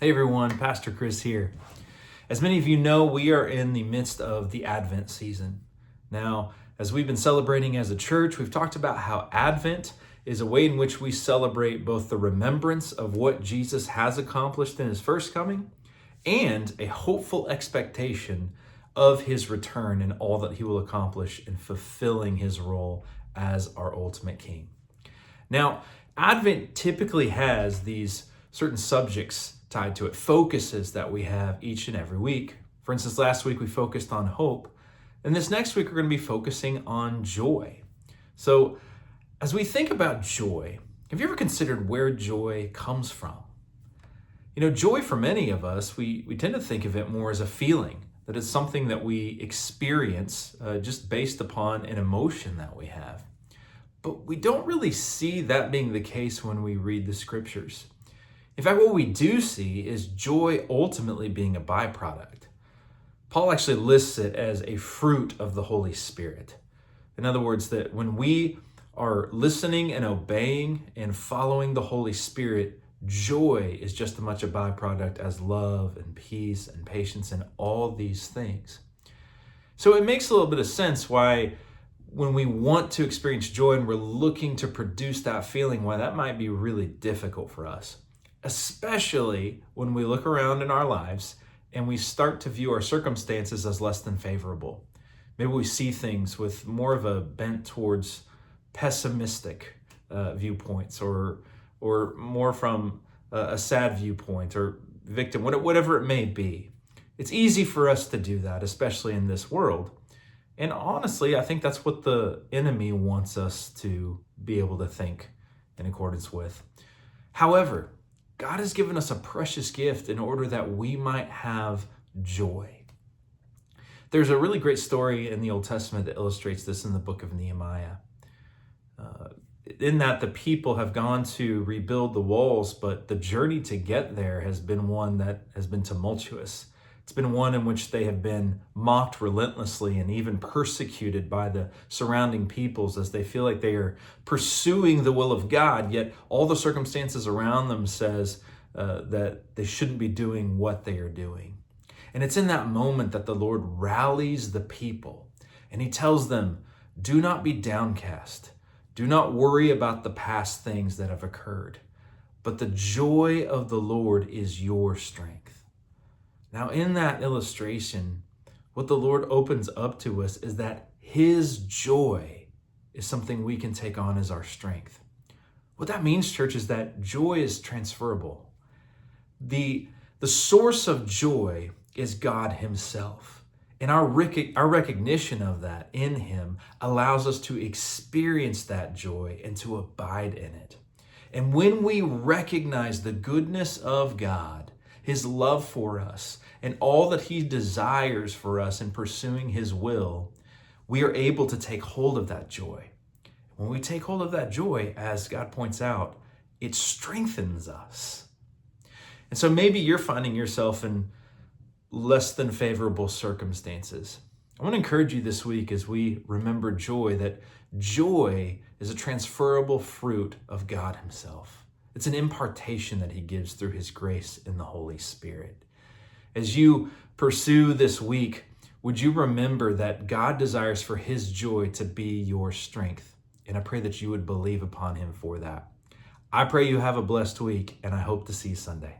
Hey everyone, Pastor Chris here. As many of you know, we are in the midst of the Advent season. Now, as we've been celebrating as a church, we've talked about how Advent is a way in which we celebrate both the remembrance of what Jesus has accomplished in his first coming and a hopeful expectation of his return and all that he will accomplish in fulfilling his role as our ultimate king. Now, Advent typically has these certain subjects tied to it, focuses that we have each and every week. For instance, last week we focused on hope, and this next week we're going to be focusing on joy. So, as we think about joy, have you ever considered where joy comes from? You know, joy for many of us, we tend to think of it more as a feeling, that it's something that we experience just based upon an emotion that we have. But we don't really see that being the case when we read the scriptures. In fact, what we do see is joy ultimately being a byproduct. Paul actually lists it as a fruit of the Holy Spirit. In other words, that when we are listening and obeying and following the Holy Spirit, joy is just as much a byproduct as love and peace and patience and all these things. So it makes a little bit of sense why when we want to experience joy and we're looking to produce that feeling, why that might be really difficult for us. Especially when we look around in our lives and we start to view our circumstances as less than favorable. Maybe we see things with more of a bent towards pessimistic viewpoints or more from a sad viewpoint or victim, whatever it may be. It's easy for us to do that, especially in this world. And honestly, I think that's what the enemy wants us to be able to think in accordance with. However, God has given us a precious gift in order that we might have joy. There's a really great story in the Old Testament that illustrates this in the book of Nehemiah. In that the people have gone to rebuild the walls, but the journey to get there has been one that has been tumultuous. It's been one in which they have been mocked relentlessly and even persecuted by the surrounding peoples as they feel like they are pursuing the will of God, yet all the circumstances around them says that they shouldn't be doing what they are doing. And it's in that moment that the Lord rallies the people and he tells them, do not be downcast. Do not worry about the past things that have occurred, but the joy of the Lord is your strength. Now, in that illustration, what the Lord opens up to us is that his joy is something we can take on as our strength. What that means, church, is that joy is transferable. The source of joy is God himself. And our recognition of that in him allows us to experience that joy and to abide in it. And when we recognize the goodness of God, his love for us, and all that he desires for us in pursuing his will, we are able to take hold of that joy. When we take hold of that joy, as God points out, it strengthens us. And so maybe you're finding yourself in less than favorable circumstances. I want to encourage you this week as we remember joy, that joy is a transferable fruit of God himself. It's an impartation that he gives through his grace in the Holy Spirit. As you pursue this week, would you remember that God desires for his joy to be your strength? And I pray that you would believe upon him for that. I pray you have a blessed week, and I hope to see you Sunday.